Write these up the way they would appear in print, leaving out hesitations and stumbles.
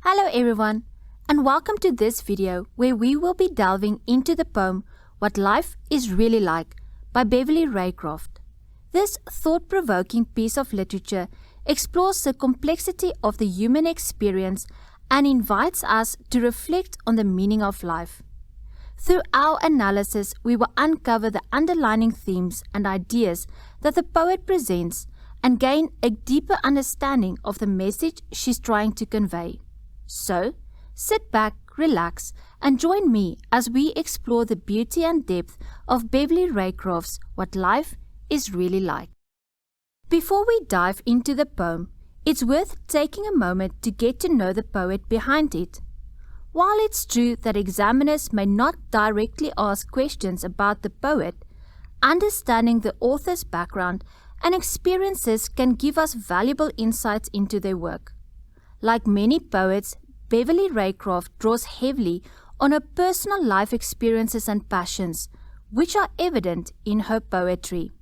Hello everyone, and welcome to this video where we will be delving into the poem What Life is Really Like by Beverly Rycroft. This thought-provoking piece of literature explores the complexity of the human experience and invites us to reflect on the meaning of life. Through our analysis, we will uncover the underlying themes and ideas that the poet presents and gain a deeper understanding of the message she's trying to convey. So, sit back, relax, and join me as we explore the beauty and depth of Beverly Rycroft's What Life is Really Like. Before we dive into the poem, it's worth taking a moment to get to know the poet behind it. While it's true that examiners may not directly ask questions about the poet, understanding the author's background and experiences can give us valuable insights into their work. Like many poets, Beverly Rycroft draws heavily on her personal life experiences and passions, which are evident in her poetry.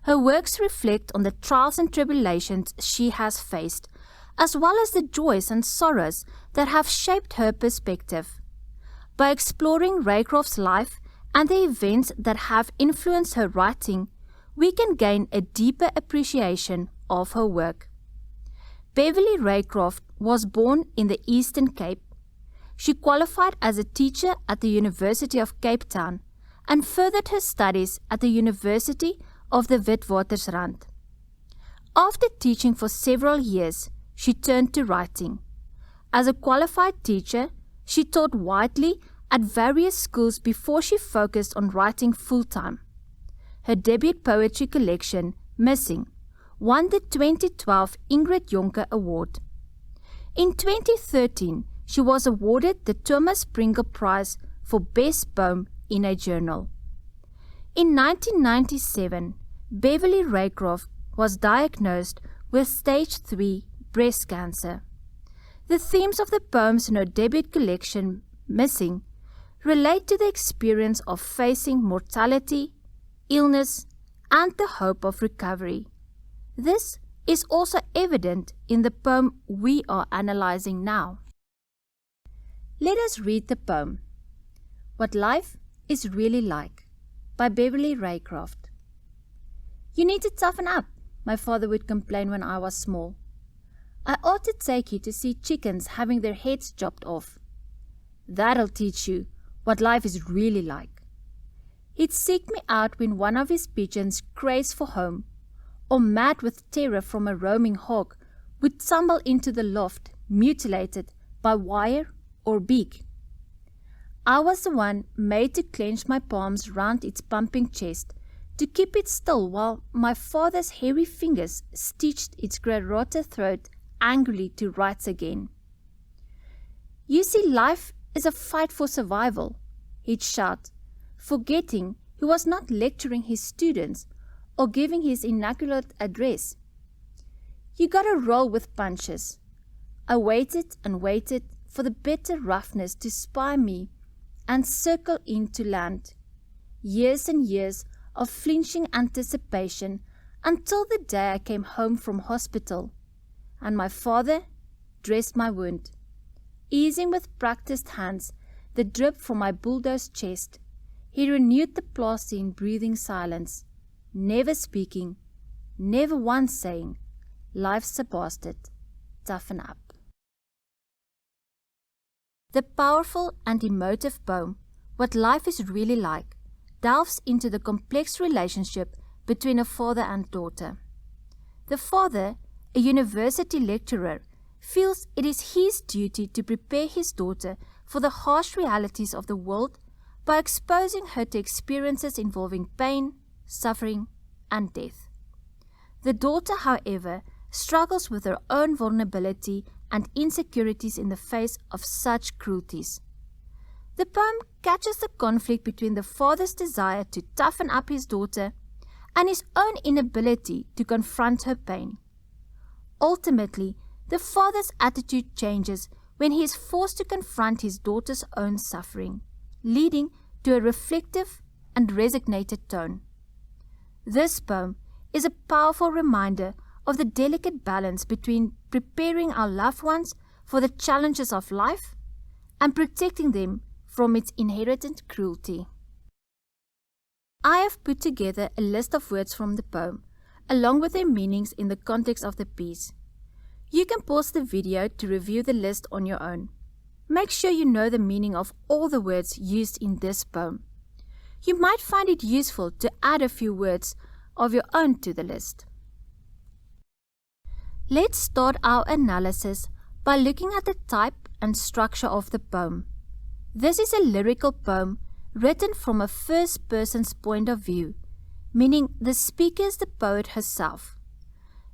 Her works reflect on the trials and tribulations she has faced, as well as the joys and sorrows that have shaped her perspective. By exploring Rycroft's life and the events that have influenced her writing, we can gain a deeper appreciation of her work. Beverly Rycroft was born in the Eastern Cape. She qualified as a teacher at the University of Cape Town and furthered her studies at the University of the Witwatersrand. After teaching for several years, she turned to writing. As a qualified teacher, she taught widely at various schools before she focused on writing full-time. Her debut poetry collection, Missing, won the 2012 Ingrid Jonker Award. In 2013, she was awarded the Thomas Pringle Prize for Best Poem in a Journal. In 1997, Beverly Rycroft was diagnosed with stage 3 breast cancer. The themes of the poems in her debut collection, Missing, relate to the experience of facing mortality, illness, and the hope of recovery. This is also evident in the poem we are analyzing now. Let us read the poem, What Life is Really Like by Beverly Rycroft. You need to toughen up, my father would complain when I was small. I ought to take you to see chickens having their heads chopped off. That'll teach you what life is really like. He'd seek me out when one of his pigeons craves for home, or mad with terror from a roaming hawk, would tumble into the loft, mutilated by wire or beak. I was the one made to clench my palms round its pumping chest, to keep it still while my father's hairy fingers stitched its grey-rotter throat angrily to rights again. You see, life is a fight for survival, he'd shout, forgetting he was not lecturing his students or giving his inaugural address. You gotta roll with punches. I waited and waited for the bitter roughness to spy me and circle in to land. Years and years of flinching anticipation until the day I came home from hospital, and my father dressed my wound, easing with practiced hands the drip from my bulldozed chest. He renewed the plaster in breathing silence, never speaking, never once saying, life's a bastard, toughen up. The powerful and emotive poem, What Life is Really Like, delves into the complex relationship between a father and daughter. The father, a university lecturer, feels it is his duty to prepare his daughter for the harsh realities of the world by exposing her to experiences involving pain, suffering, and death. The daughter, however, struggles with her own vulnerability and insecurities in the face of such cruelties. The poem catches the conflict between the father's desire to toughen up his daughter and his own inability to confront her pain. Ultimately, the father's attitude changes when he is forced to confront his daughter's own suffering, leading to a reflective and resignated tone. This poem is a powerful reminder of the delicate balance between preparing our loved ones for the challenges of life and protecting them from its inherent cruelty. I have put together a list of words from the poem, along with their meanings in the context of the piece. You can pause the video to review the list on your own. Make sure you know the meaning of all the words used in this poem. You might find it useful to add a few words of your own to the list. Let's start our analysis by looking at the type and structure of the poem. This is a lyrical poem written from a first person's point of view, meaning the speaker is the poet herself.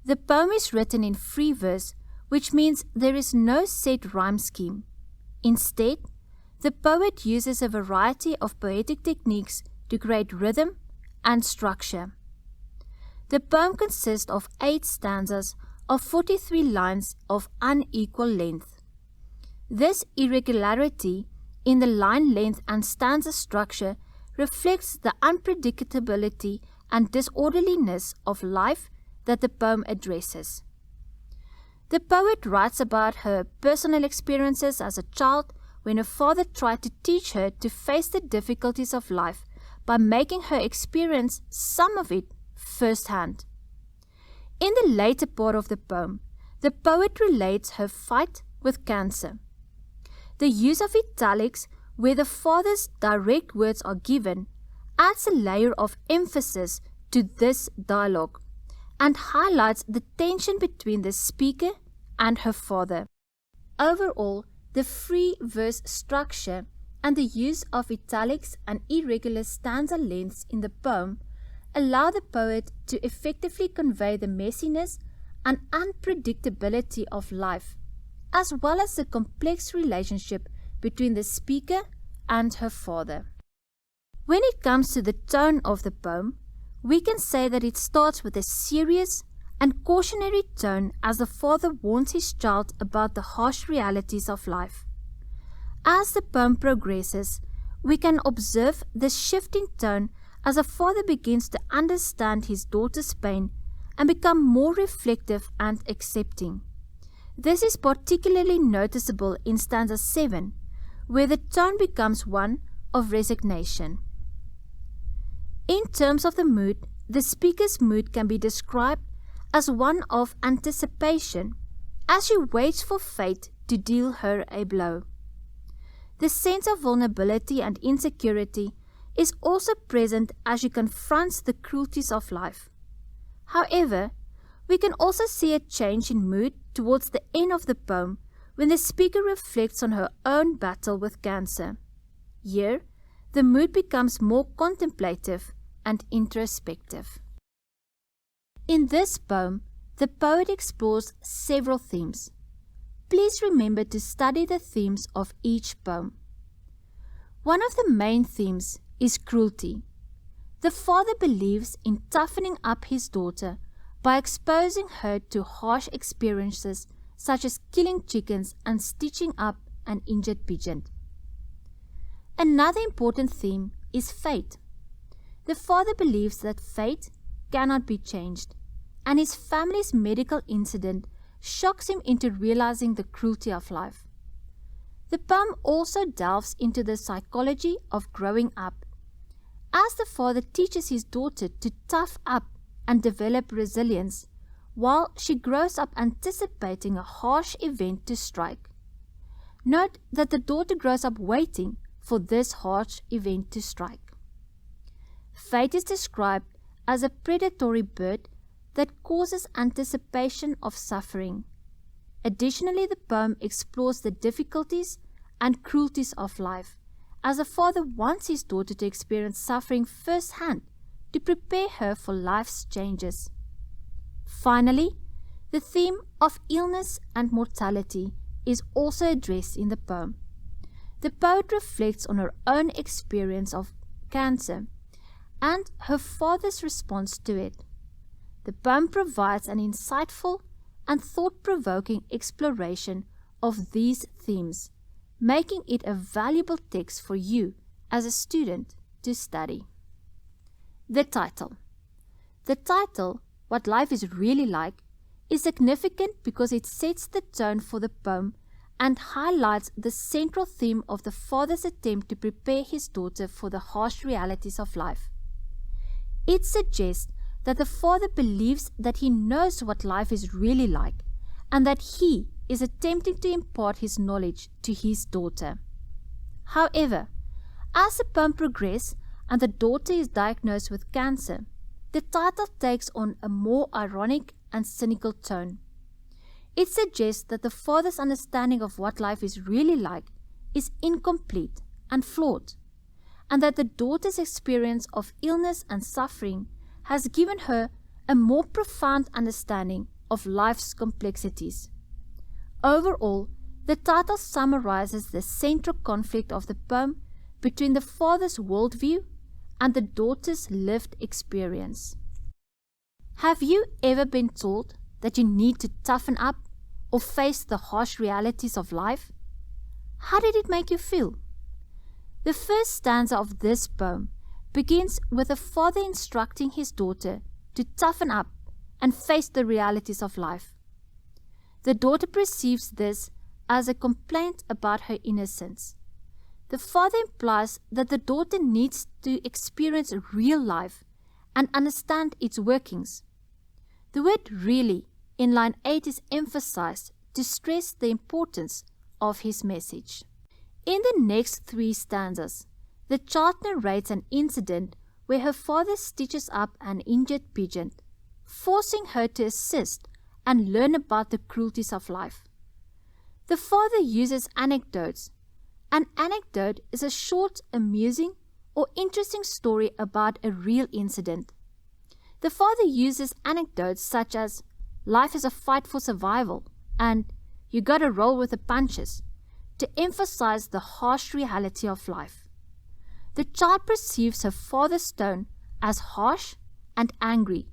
The poem is written in free verse, which means there is no set rhyme scheme. Instead, the poet uses a variety of poetic techniques to create rhythm and structure. The poem consists of 8 stanzas of 43 lines of unequal length. This irregularity in the line length and stanza structure reflects the unpredictability and disorderliness of life that the poem addresses. The poet writes about her personal experiences as a child when her father tried to teach her to face the difficulties of life by making her experience some of it firsthand. In the later part of the poem, the poet relates her fight with cancer. The use of italics, where the father's direct words are given, adds a layer of emphasis to this dialogue and highlights the tension between the speaker and her father. Overall, the free verse structure and the use of italics and irregular stanza lengths in the poem allow the poet to effectively convey the messiness and unpredictability of life, as well as the complex relationship between the speaker and her father. When it comes to the tone of the poem, we can say that it starts with a serious and cautionary tone as the father warns his child about the harsh realities of life. As the poem progresses, we can observe the shifting tone as the father begins to understand his daughter's pain and become more reflective and accepting. This is particularly noticeable in stanza 7, where the tone becomes one of resignation. In terms of the mood, the speaker's mood can be described as one of anticipation, as she waits for fate to deal her a blow. The sense of vulnerability and insecurity is also present as she confronts the cruelties of life. However, we can also see a change in mood towards the end of the poem when the speaker reflects on her own battle with cancer. Here, the mood becomes more contemplative and introspective. In this poem, the poet explores several themes. Please remember to study the themes of each poem. One of the main themes is cruelty. The father believes in toughening up his daughter by exposing her to harsh experiences such as killing chickens and stitching up an injured pigeon. Another important theme is fate. The father believes that fate cannot be changed, and his family's medical incident shocks him into realizing the cruelty of life. The poem also delves into the psychology of growing up, as the father teaches his daughter to tough up and develop resilience, while she grows up anticipating a harsh event to strike. Note that the daughter grows up waiting for this harsh event to strike. Fate is described as a predatory bird that causes anticipation of suffering. Additionally, the poem explores the difficulties and cruelties of life, as a father wants his daughter to experience suffering firsthand to prepare her for life's changes. Finally, the theme of illness and mortality is also addressed in the poem. The poet reflects on her own experience of cancer and her father's response to it. The poem provides an insightful and thought-provoking exploration of these themes, making it a valuable text for you as a student to study. The title. The title, What Life is Really Like, is significant because it sets the tone for the poem and highlights the central theme of the father's attempt to prepare his daughter for the harsh realities of life. It suggests that the father believes that he knows what life is really like, and that he is attempting to impart his knowledge to his daughter. However, as the poem progresses and the daughter is diagnosed with cancer, the title takes on a more ironic and cynical tone. It suggests that the father's understanding of what life is really like is incomplete and flawed, and that the daughter's experience of illness and suffering has given her a more profound understanding of life's complexities. Overall, the title summarizes the central conflict of the poem between the father's worldview and the daughter's lived experience. Have you ever been told that you need to toughen up or face the harsh realities of life? How did it make you feel? The first stanza of this poem begins with a father instructing his daughter to toughen up and face the realities of life. The daughter perceives this as a complaint about her innocence. The father implies that the daughter needs to experience real life and understand its workings. The word really in line 8 is emphasized to stress the importance of his message. In the next 3 stanzas, the child narrates an incident where her father stitches up an injured pigeon, forcing her to assist and learn about the cruelties of life. The father uses anecdotes. An anecdote is a short, amusing, or interesting story about a real incident. The father uses anecdotes such as, "Life is a fight for survival," and "You gotta roll with the punches," to emphasize the harsh reality of life. The child perceives her father's tone as harsh and angry,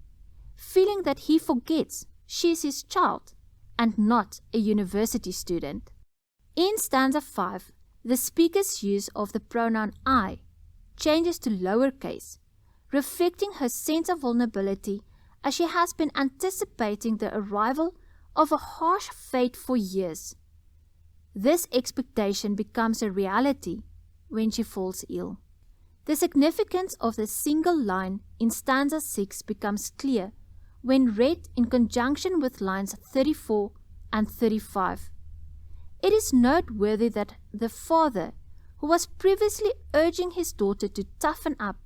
feeling that he forgets she is his child and not a university student. In stanza 5, the speaker's use of the pronoun I changes to lowercase, reflecting her sense of vulnerability as she has been anticipating the arrival of a harsh fate for years. This expectation becomes a reality when she falls ill. The significance of the single line in stanza 6 becomes clear when read in conjunction with lines 34 and 35. It is noteworthy that the father, who was previously urging his daughter to toughen up,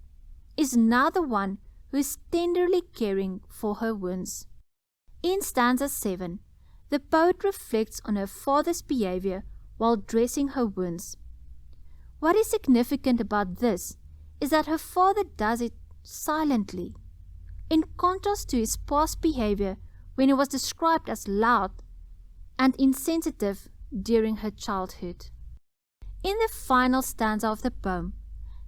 is now the one who is tenderly caring for her wounds. In stanza 7, the poet reflects on her father's behavior while dressing her wounds. What is significant about this is that her father does it silently, in contrast to his past behavior when he was described as loud and insensitive during her childhood. In the final stanza of the poem,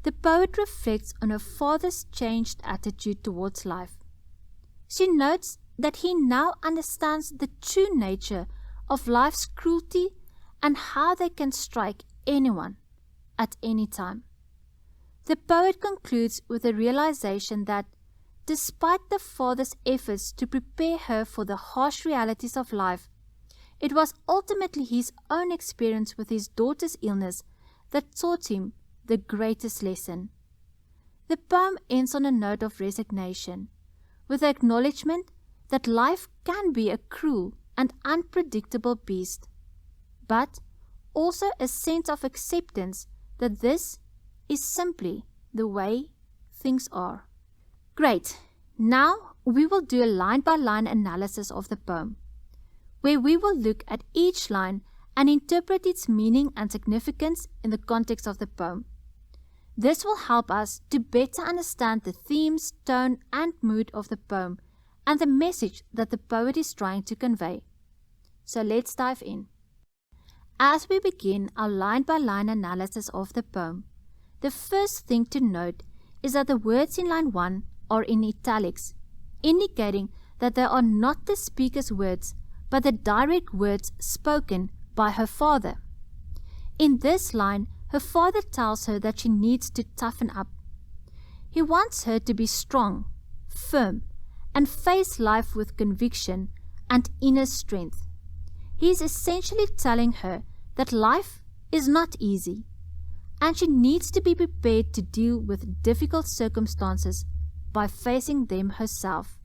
the poet reflects on her father's changed attitude towards life. She notes that he now understands the true nature of life's cruelty and how they can strike anyone at any time. The poet concludes with the realization that, despite the father's efforts to prepare her for the harsh realities of life, it was ultimately his own experience with his daughter's illness that taught him the greatest lesson. The poem ends on a note of resignation, with the acknowledgement that life can be a cruel and unpredictable beast, but also a sense of acceptance that this is simply the way things are. Great! Now we will do a line-by-line analysis of the poem, where we will look at each line and interpret its meaning and significance in the context of the poem. This will help us to better understand the themes, tone, and mood of the poem and the message that the poet is trying to convey. So let's dive in. As we begin our line-by-line analysis of the poem, the first thing to note is that the words in line 1 are in italics, indicating that they are not the speaker's words, but the direct words spoken by her father. In this line, her father tells her that she needs to toughen up. He wants her to be strong, firm, and face life with conviction and inner strength. He is essentially telling her that life is not easy, and she needs to be prepared to deal with difficult circumstances by facing them herself.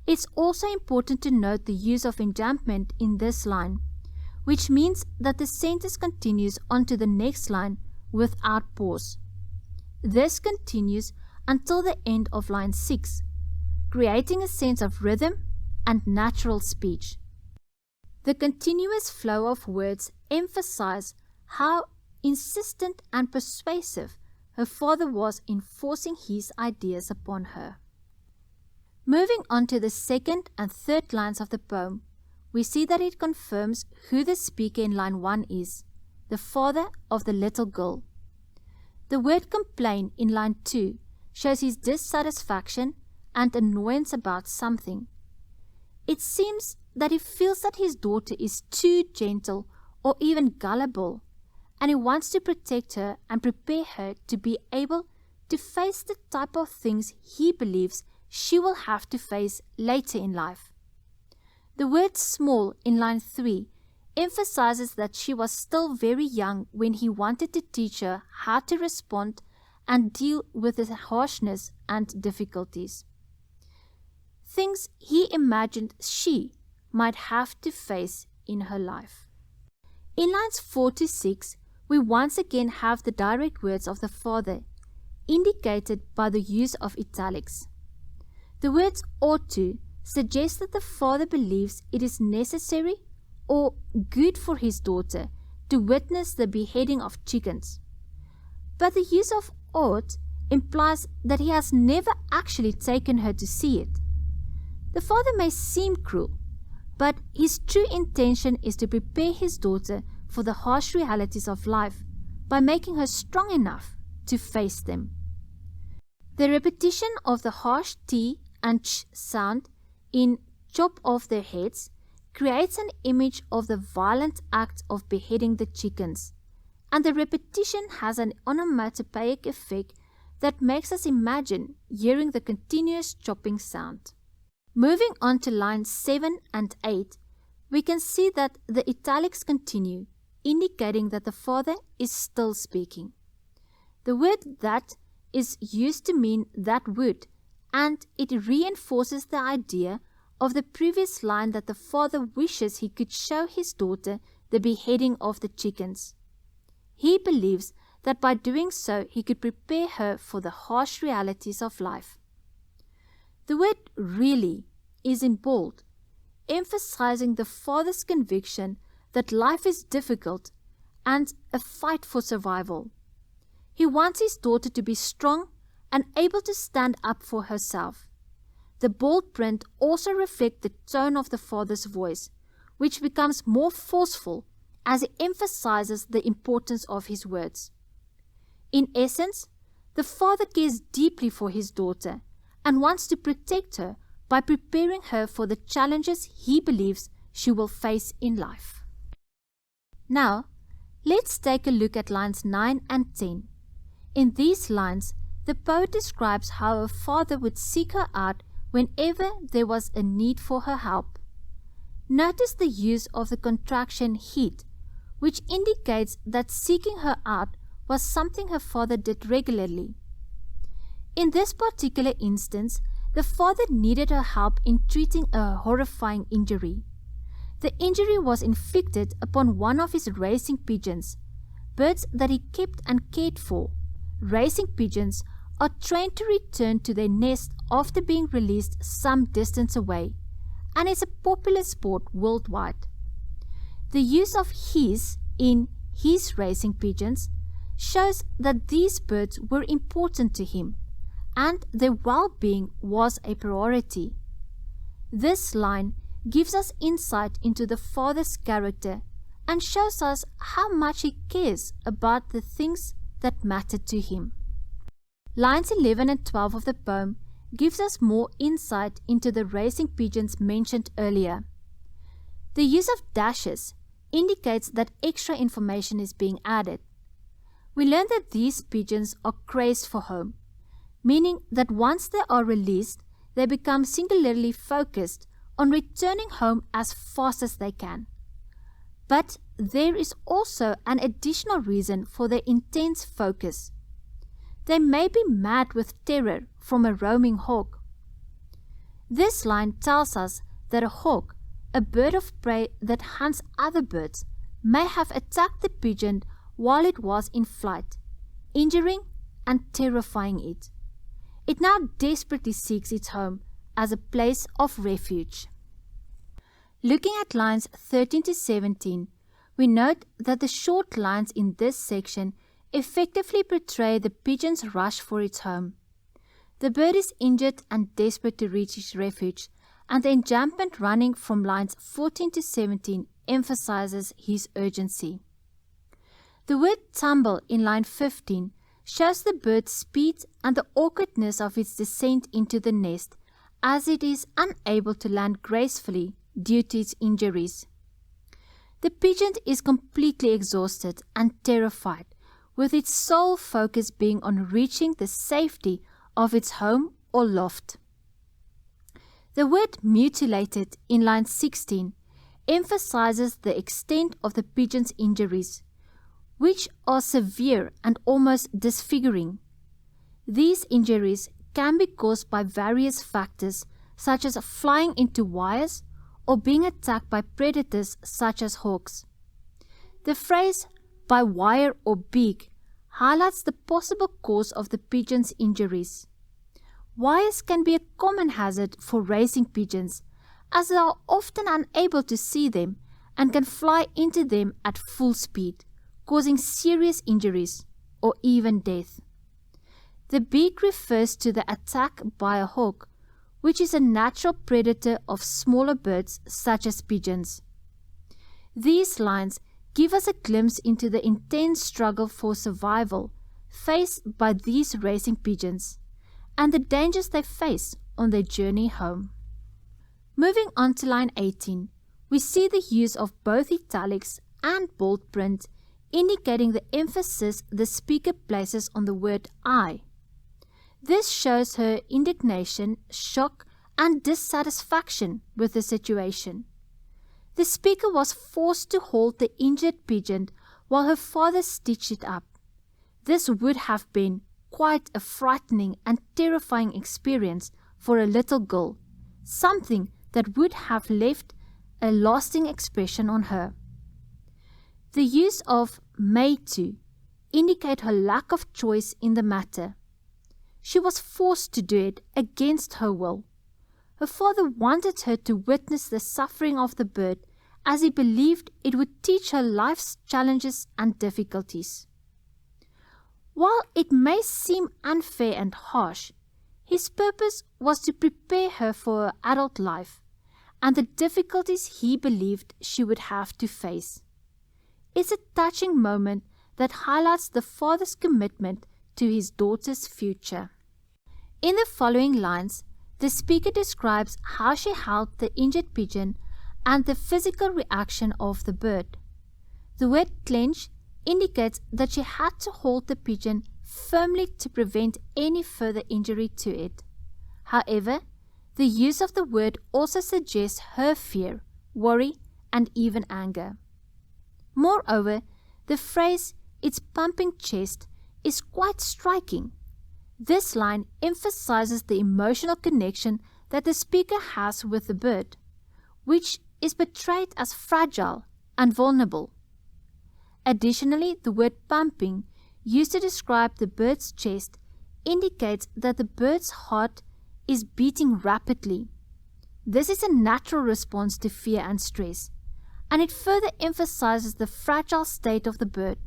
It's also important to note the use of enjambment in this line, which means that the sentence continues onto the next line without pause. This continues until the end of line 6, creating a sense of rhythm and natural speech. The continuous flow of words emphasize how insistent and persuasive her father was in forcing his ideas upon her. Moving on to the second and third lines of the poem, we see that it confirms who the speaker in line 1 is, the father of the little girl. The word complain in line 2 shows his dissatisfaction and annoyance about something. It seems that he feels that his daughter is too gentle or even gullible, and he wants to protect her and prepare her to be able to face the type of things he believes she will have to face later in life. The word small in line 3 emphasizes that she was still very young when he wanted to teach her how to respond and deal with the harshness and difficulties, things he imagined she might have to face in her life. In lines 4 to 6, we once again have the direct words of the father, indicated by the use of italics. The words ought to suggest that the father believes it is necessary or good for his daughter to witness the beheading of chickens. But the use of ought implies that he has never actually taken her to see it. The father may seem cruel, but his true intention is to prepare his daughter for the harsh realities of life by making her strong enough to face them. The repetition of the harsh T and ch sound in chop off their heads creates an image of the violent act of beheading the chickens, and the repetition has an onomatopoeic effect that makes us imagine hearing the continuous chopping sound. Moving on to lines 7 and 8, we can see that the italics continue, indicating that the father is still speaking. The word that is used to mean that would, and it reinforces the idea of the previous line that the father wishes he could show his daughter the beheading of the chickens. He believes that by doing so he could prepare her for the harsh realities of life. The word really is in bold, emphasizing the father's conviction that life is difficult and a fight for survival. He wants his daughter to be strong and able to stand up for herself. The bold print also reflects the tone of the father's voice, which becomes more forceful as he emphasizes the importance of his words. In essence, the father cares deeply for his daughter and wants to protect her by preparing her for the challenges he believes she will face in life. Now, let's take a look at lines 9 and 10. In these lines, the poet describes how her father would seek her out whenever there was a need for her help. Notice the use of the contraction heat, which indicates that seeking her out was something her father did regularly. In this particular instance, the father needed her help in treating a horrifying injury. The injury was inflicted upon one of his racing pigeons, birds that he kept and cared for. Racing pigeons are trained to return to their nest after being released some distance away, and is a popular sport worldwide. The use of his in his racing pigeons shows that these birds were important to him, and their well-being was a priority. This line gives us insight into the father's character and shows us how much he cares about the things that matter to him. Lines 11 and 12 of the poem gives us more insight into the racing pigeons mentioned earlier. The use of dashes indicates that extra information is being added. We learn that these pigeons are crazed for home, meaning that once they are released, they become singularly focused on returning home as fast as they can. But there is also an additional reason for their intense focus. They may be mad with terror from a roaming hawk. This line tells us that a hawk, a bird of prey that hunts other birds, may have attacked the pigeon while it was in flight, injuring and terrifying it. It now desperately seeks its home as a place of refuge. Looking at lines 13 to 17, we note that the short lines in this section effectively portray the pigeon's rush for its home. The bird is injured and desperate to reach its refuge, and the enjambment running from lines 14 to 17 emphasizes his urgency. The word tumble in line 15 shows the bird's speed and the awkwardness of its descent into the nest, as it is unable to land gracefully due to its injuries. The pigeon is completely exhausted and terrified, with its sole focus being on reaching the safety of its home or loft. The word mutilated in line 16 emphasizes the extent of the pigeon's injuries, which are severe and almost disfiguring. These injuries can be caused by various factors, such as flying into wires or being attacked by predators such as hawks. The phrase "by wire or beak" highlights the possible cause of the pigeon's injuries. Wires can be a common hazard for racing pigeons, as they are often unable to see them and can fly into them at full speed, causing serious injuries or even death. The beak refers to the attack by a hawk, which is a natural predator of smaller birds such as pigeons. These lines give us a glimpse into the intense struggle for survival faced by these racing pigeons and the dangers they face on their journey home. Moving on to line 18, we see the use of both italics and bold print, indicating the emphasis the speaker places on the word I. This shows her indignation, shock, and dissatisfaction with the situation. The speaker was forced to hold the injured pigeon while her father stitched it up. This would have been quite a frightening and terrifying experience for a little girl, something that would have left a lasting expression on her. The use of "made to" indicate her lack of choice in the matter. She was forced to do it against her will. Her father wanted her to witness the suffering of the bird, as he believed it would teach her life's challenges and difficulties. While it may seem unfair and harsh, his purpose was to prepare her for her adult life and the difficulties he believed she would have to face. It's a touching moment that highlights the father's commitment to his daughter's future. In the following lines, the speaker describes how she held the injured pigeon and the physical reaction of the bird. The word "clench" indicates that she had to hold the pigeon firmly to prevent any further injury to it. However, the use of the word also suggests her fear, worry, and even anger. Moreover, the phrase "its pumping chest" is quite striking. This line emphasizes the emotional connection that the speaker has with the bird, which is portrayed as fragile and vulnerable. Additionally, the word "pumping", used to describe the bird's chest, indicates that the bird's heart is beating rapidly. This is a natural response to fear and stress, and it further emphasizes the fragile state of the bird.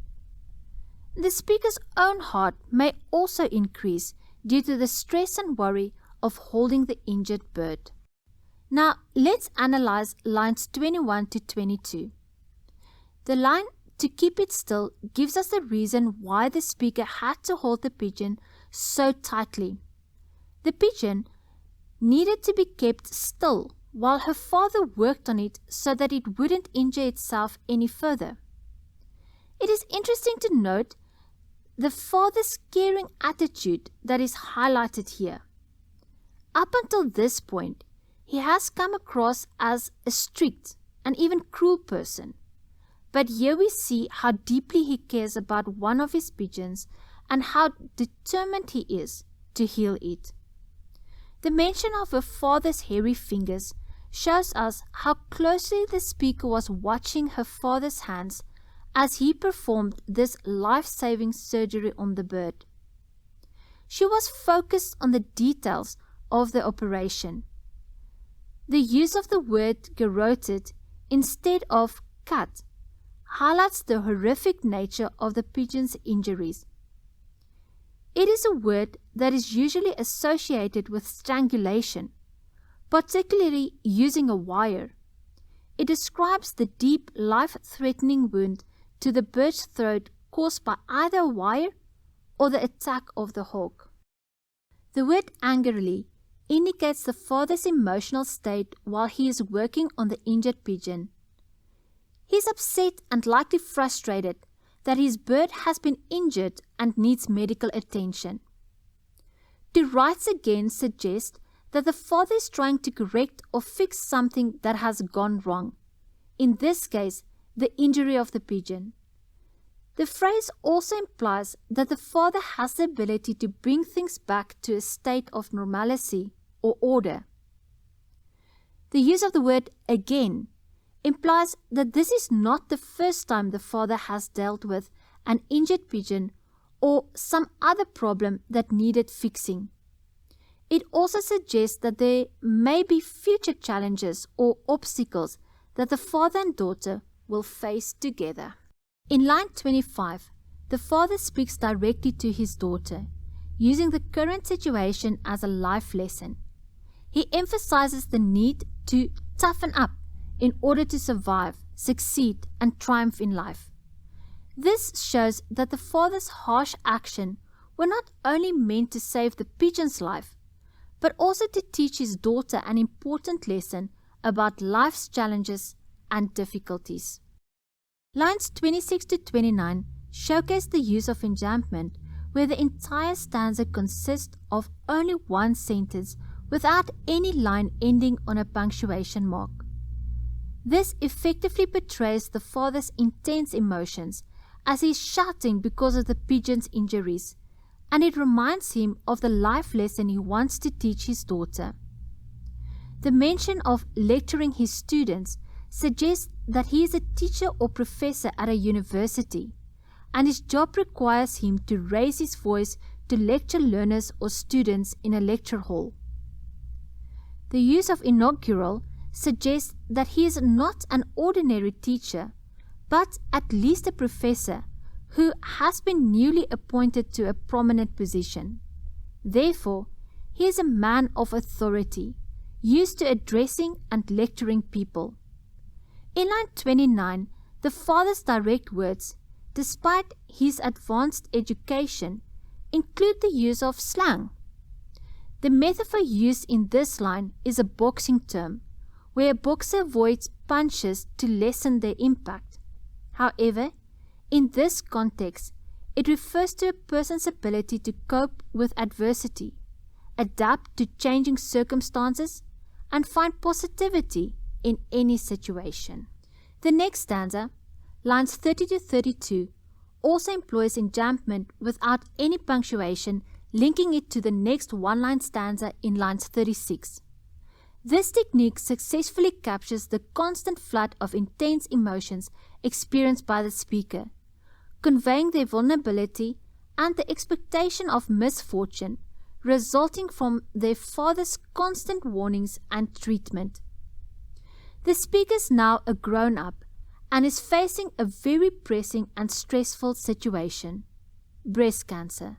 The speaker's own heart may also increase due to the stress and worry of holding the injured bird. Now, let's analyze lines 21 to 22. The line "to keep it still" gives us the reason why the speaker had to hold the pigeon so tightly. The pigeon needed to be kept still while her father worked on it so that it wouldn't injure itself any further. It is interesting to note the father's caring attitude that is highlighted here. Up until this point, he has come across as a strict and even cruel person. but here we see how deeply he cares about one of his pigeons and how determined he is to heal it. The mention of her father's hairy fingers shows us how closely the speaker was watching her father's hands as he performed this life-saving surgery on the bird. She was focused on the details of the operation. The use of the word garroted instead of cut highlights the horrific nature of the pigeon's injuries. It is a word that is usually associated with strangulation, particularly using a wire. It describes the deep, life-threatening wound to the bird's throat caused by either a wire or the attack of the hawk. The word angrily indicates the father's emotional state while he is working on the injured pigeon. He is upset and likely frustrated that his bird has been injured and needs medical attention. To write again suggests that the father is trying to correct or fix something that has gone wrong, in this case, the injury of the pigeon. The phrase also implies that the father has the ability to bring things back to a state of normalcy or order. The use of the word again implies that this is not the first time the father has dealt with an injured pigeon or some other problem that needed fixing. It also suggests that there may be future challenges or obstacles that the father and daughter will face together. In line 25, the father speaks directly to his daughter, using the current situation as a life lesson. He emphasizes the need to toughen up in order to survive, succeed, and triumph in life. This shows that the father's harsh action were not only meant to save the pigeon's life, but also to teach his daughter an important lesson about life's challenges and difficulties. Lines 26 to 29 showcase the use of enjambment, where the entire stanza consists of only one sentence without any line ending on a punctuation mark. This effectively portrays the father's intense emotions as he is shouting because of the pigeon's injuries, and it reminds him of the life lesson he wants to teach his daughter. The mention of lecturing his students suggests that he is a teacher or professor at a university, and his job requires him to raise his voice to lecture learners or students in a lecture hall. The use of inaugural suggests that he is not an ordinary teacher, but at least a professor who has been newly appointed to a prominent position. Therefore, he is a man of authority, used to addressing and lecturing people. In line 29, the father's direct words, despite his advanced education, include the use of slang. The metaphor used in this line is a boxing term, where a boxer avoids punches to lessen their impact. However, in this context, it refers to a person's ability to cope with adversity, adapt to changing circumstances, and find positivity in any situation. The next stanza, lines 30 to 32, also employs enjambment without any punctuation, linking it to the next one-line stanza in lines 36. This technique successfully captures the constant flood of intense emotions experienced by the speaker, conveying their vulnerability and the expectation of misfortune resulting from their father's constant warnings and treatment. The speaker is now a grown-up and is facing a very pressing and stressful situation: breast cancer.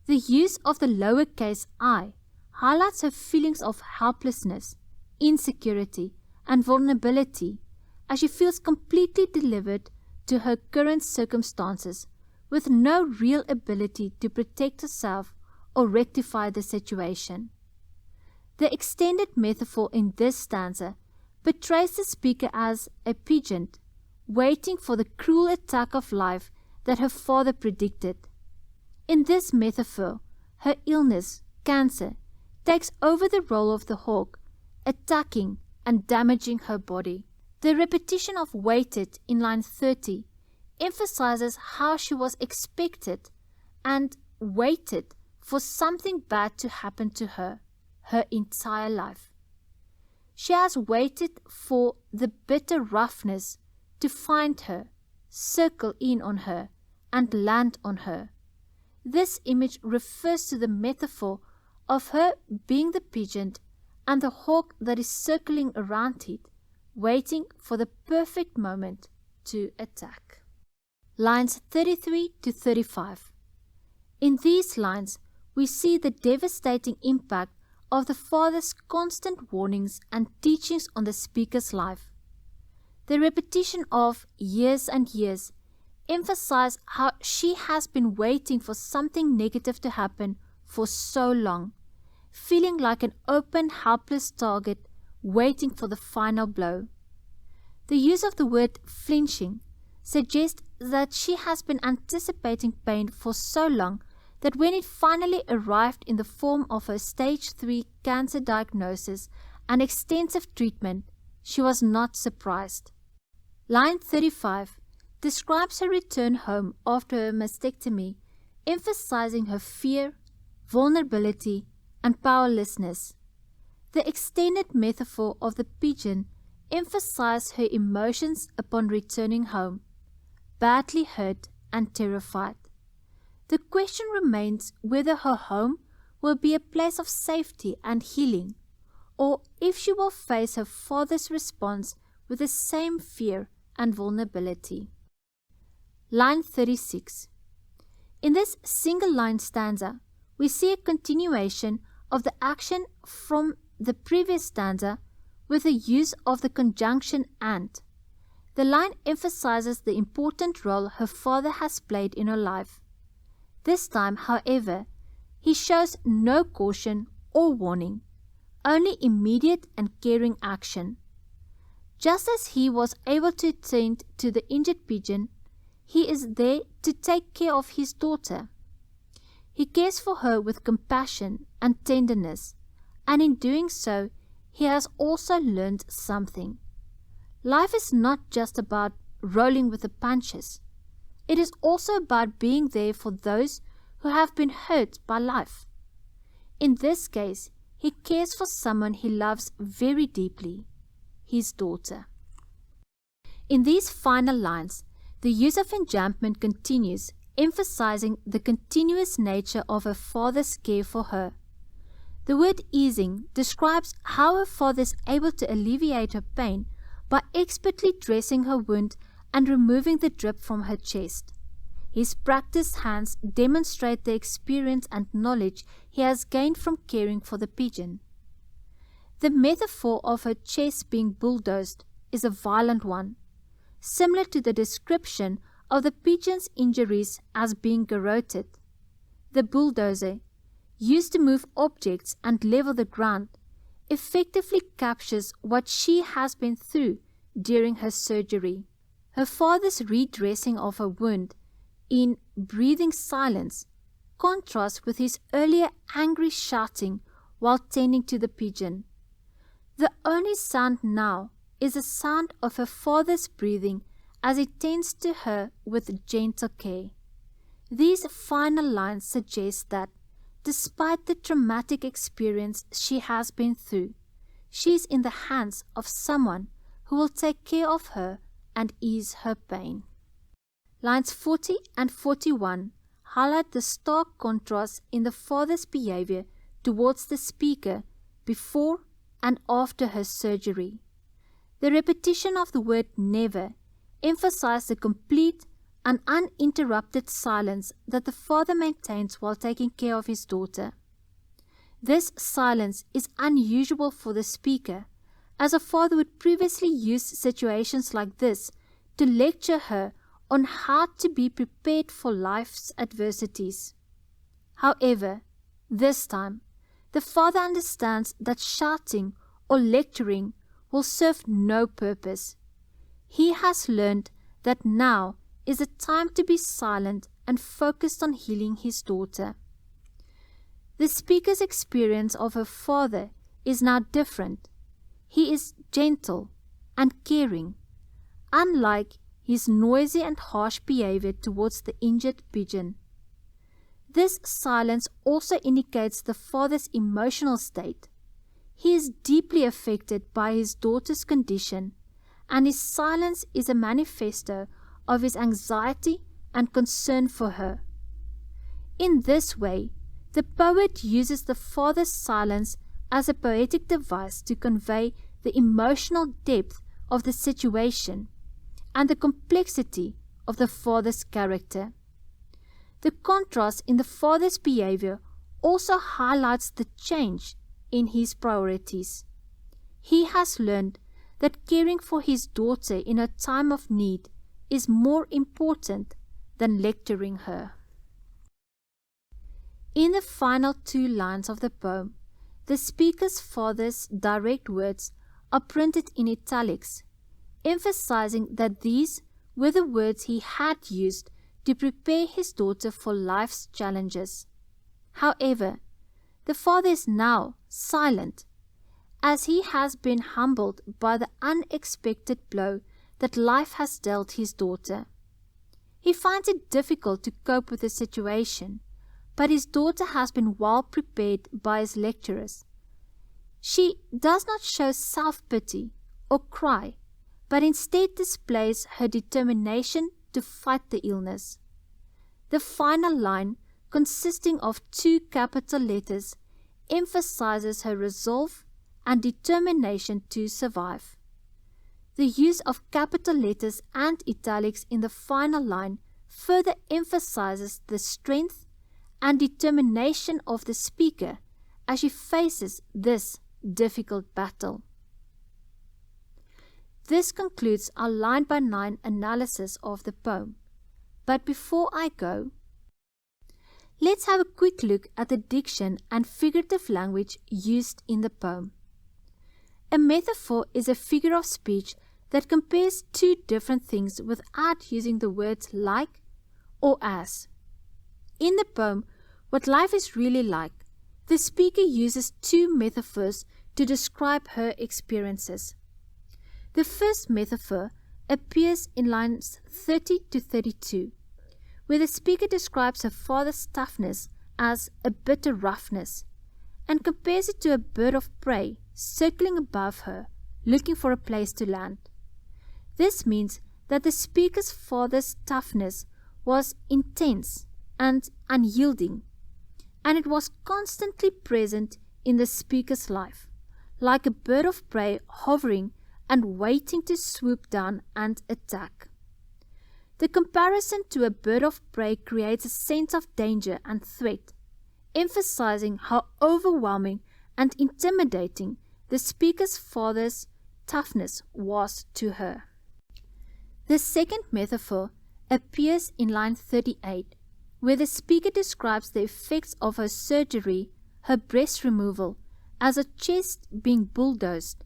The use of the lowercase I highlights her feelings of helplessness, insecurity, and vulnerability as she feels completely delivered to her current circumstances, with no real ability to protect herself or rectify the situation. The extended metaphor in this stanza portrays the speaker as a pigeon waiting for the cruel attack of life that her father predicted. In this metaphor, her illness, cancer, takes over the role of the hawk, attacking and damaging her body. The repetition of waited in line 30 emphasizes how she was expected and waited for something bad to happen to her entire life. She has waited for the bitter roughness to find her, circle in on her, and land on her. This image refers to the metaphor of her being the pigeon and the hawk that is circling around it, waiting for the perfect moment to attack. Lines 33 to 35. In these lines, we see the devastating impact of the father's constant warnings and teachings on the speaker's life. The repetition of years and years emphasize how she has been waiting for something negative to happen for so long, feeling like an open, helpless target waiting for the final blow. The use of the word flinching suggests that she has been anticipating pain for so long that when it finally arrived in the form of her stage 3 cancer diagnosis and extensive treatment, she was not surprised. Line 35 describes her return home after her mastectomy, emphasizing her fear, vulnerability, and powerlessness. The extended metaphor of the pigeon emphasized her emotions upon returning home, badly hurt and terrified. The question remains whether her home will be a place of safety and healing, or if she will face her father's response with the same fear and vulnerability. Line 36. In this single line stanza, we see a continuation of the action from the previous stanza with the use of the conjunction and. The line emphasizes the important role her father has played in her life. This time, however, he shows no caution or warning, only immediate and caring action. Just as he was able to attend to the injured pigeon, he is there to take care of his daughter. He cares for her with compassion and tenderness, and in doing so, he has also learned something. Life is not just about rolling with the punches. It is also about being there for those who have been hurt by life. In this case, he cares for someone he loves very deeply, his daughter. In these final lines, the use of enjambment continues, emphasizing the continuous nature of her father's care for her. The word easing describes how her father is able to alleviate her pain by expertly dressing her wound and removing the drip from her chest. His practiced hands demonstrate the experience and knowledge he has gained from caring for the pigeon. The metaphor of her chest being bulldozed is a violent one, similar to the description of the pigeon's injuries as being garroted. The bulldozer, used to move objects and level the ground, effectively captures what she has been through during her surgery. Her father's redressing of her wound in breathing silence contrasts with his earlier angry shouting while tending to the pigeon. The only sound now is the sound of her father's breathing as he tends to her with gentle care. These final lines suggest that, despite the traumatic experience she has been through, she is in the hands of someone who will take care of her and ease her pain. Lines 40 and 41 highlight the stark contrast in the father's behavior towards the speaker before and after her surgery. The repetition of the word never emphasizes the complete and uninterrupted silence that the father maintains while taking care of his daughter. This silence is unusual for the speaker, as a father would previously use situations like this to lecture her on how to be prepared for life's adversities. However, this time, the father understands that shouting or lecturing will serve no purpose. He has learned that now is the time to be silent and focused on healing his daughter. The speaker's experience of her father is now different. He is gentle and caring, unlike his noisy and harsh behavior towards the injured pigeon. This silence also indicates the father's emotional state. He is deeply affected by his daughter's condition, and his silence is a manifesto of his anxiety and concern for her. In this way, the poet uses the father's silence as a poetic device to convey the emotional depth of the situation and the complexity of the father's character. The contrast in the father's behavior also highlights the change in his priorities. He has learned that caring for his daughter in a time of need is more important than lecturing her. In the final 2 lines of the poem, the speaker's father's direct words are printed in italics, emphasizing that these were the words he had used to prepare his daughter for life's challenges. However, the father is now silent, as he has been humbled by the unexpected blow that life has dealt his daughter. He finds it difficult to cope with the situation, but his daughter has been well prepared by his lecturers. She does not show self-pity or cry, but instead displays her determination to fight the illness. The final line, consisting of 2 capital letters, emphasizes her resolve and determination to survive. The use of capital letters and italics in the final line further emphasizes the strength and determination of the speaker as she faces this difficult battle. This concludes our line-by-line analysis of the poem. But before I go, let's have a quick look at the diction and figurative language used in the poem. A metaphor is a figure of speech that compares 2 different things without using the words like or as. In the poem, What Life is Really Like, the speaker uses 2 metaphors to describe her experiences. The first metaphor appears in lines 30 to 32, where the speaker describes her father's toughness as a bitter roughness, and compares it to a bird of prey circling above her, looking for a place to land. This means that the speaker's father's toughness was intense and unyielding, and it was constantly present in the speaker's life, like a bird of prey hovering and waiting to swoop down and attack. The comparison to a bird of prey creates a sense of danger and threat, emphasizing how overwhelming and intimidating the speaker's father's toughness was to her. The second metaphor appears in line 38, where the speaker describes the effects of her surgery, her breast removal, as a chest being bulldozed.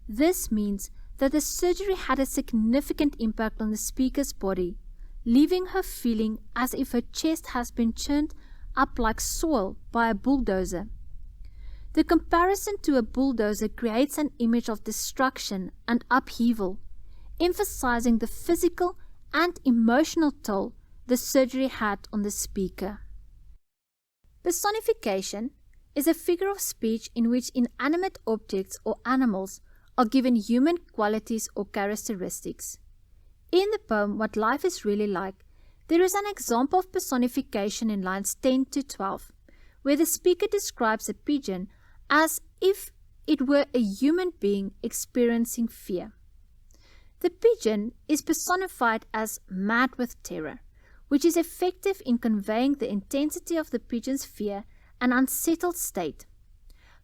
This means that the surgery had a significant impact on the speaker's body, leaving her feeling as if her chest has been churned up like soil by a bulldozer. The comparison to a bulldozer creates an image of destruction and upheaval, emphasizing the physical and emotional toll the surgery had on the speaker. Personification is a figure of speech in which inanimate objects or animals are given human qualities or characteristics. In the poem What Life is Really Like, there is an example of personification in lines 10 to 12, where the speaker describes a pigeon as if it were a human being experiencing fear. The pigeon is personified as mad with terror, which is effective in conveying the intensity of the pigeon's fear and unsettled state.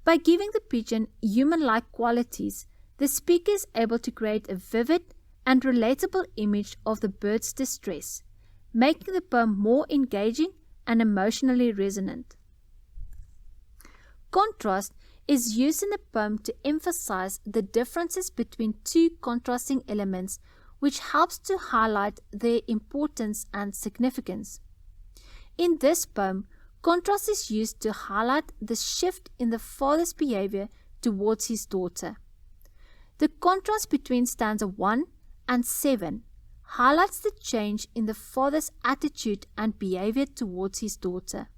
By giving the pigeon human-like qualities, the speaker is able to create a vivid and relatable image of the bird's distress, making the poem more engaging and emotionally resonant. Contrast is used in the poem to emphasize the differences between 2 contrasting elements, which helps to highlight their importance and significance. In this poem, contrast is used to highlight the shift in the father's behavior towards his daughter. The contrast between stanza 1 and 7 highlights the change in the father's attitude and behavior towards his daughter.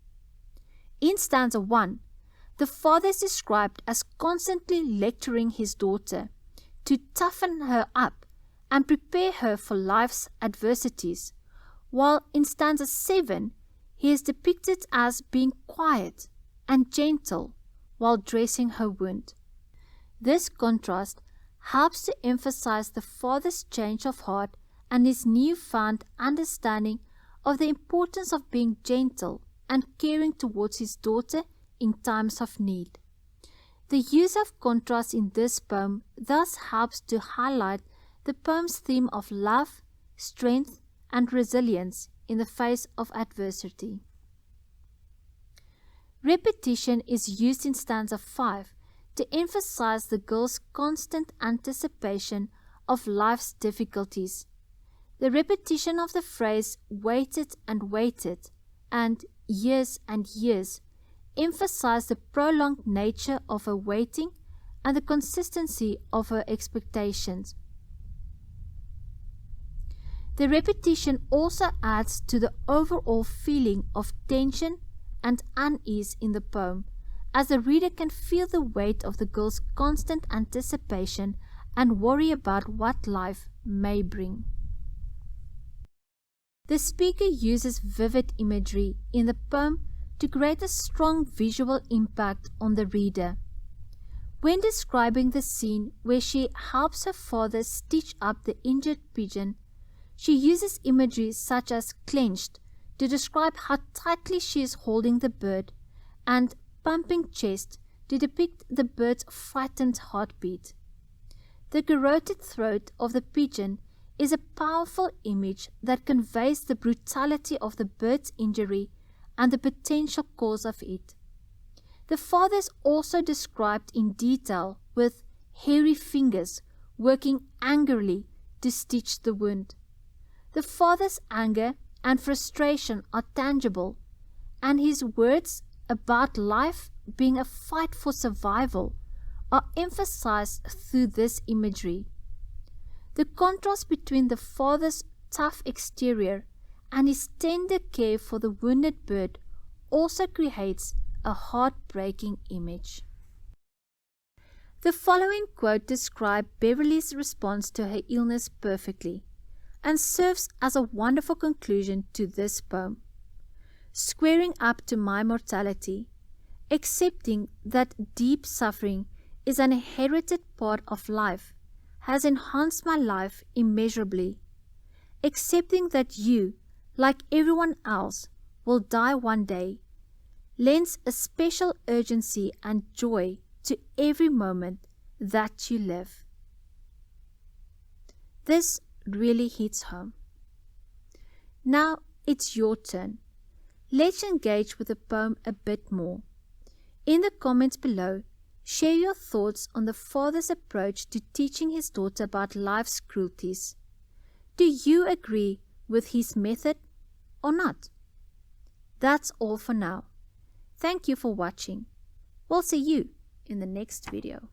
In stanza 1, the father is described as constantly lecturing his daughter to toughen her up and prepare her for life's adversities, while in stanza 7, he is depicted as being quiet and gentle while dressing her wound. This contrast helps to emphasize the father's change of heart and his newfound understanding of the importance of being gentle and caring towards his daughter in times of need. The use of contrast in this poem thus helps to highlight the poem's theme of love, strength, and resilience in the face of adversity. Repetition is used in stanza 5 to emphasize the girl's constant anticipation of life's difficulties. The repetition of the phrase waited and years emphasize the prolonged nature of her waiting and the consistency of her expectations. The repetition also adds to the overall feeling of tension and unease in the poem, as the reader can feel the weight of the girl's constant anticipation and worry about what life may bring. The speaker uses vivid imagery in the poem to create a strong visual impact on the reader. When describing the scene where she helps her father stitch up the injured pigeon, she uses imagery such as clenched to describe how tightly she is holding the bird, and pumping chest to depict the bird's frightened heartbeat. The garroted throat of the pigeon is a powerful image that conveys the brutality of the bird's injury and the potential cause of it. The father is also described in detail with hairy fingers working angrily to stitch the wound. The father's anger and frustration are tangible, and his words about life being a fight for survival are emphasized through this imagery. The contrast between the father's tough exterior and his tender care for the wounded bird also creates a heartbreaking image. The following quote describes Beverly's response to her illness perfectly and serves as a wonderful conclusion to this poem. Squaring up to my mortality, accepting that deep suffering is an inherited part of life, has enhanced my life immeasurably. Accepting that you, like everyone else, will die one day, lends a special urgency and joy to every moment that you live. This really hits home. Now it's your turn. Let's engage with the poem a bit more. In the comments below, share your thoughts on the father's approach to teaching his daughter about life's cruelties. Do you agree with his method or not? That's all for now. Thank you for watching. We'll see you in the next video.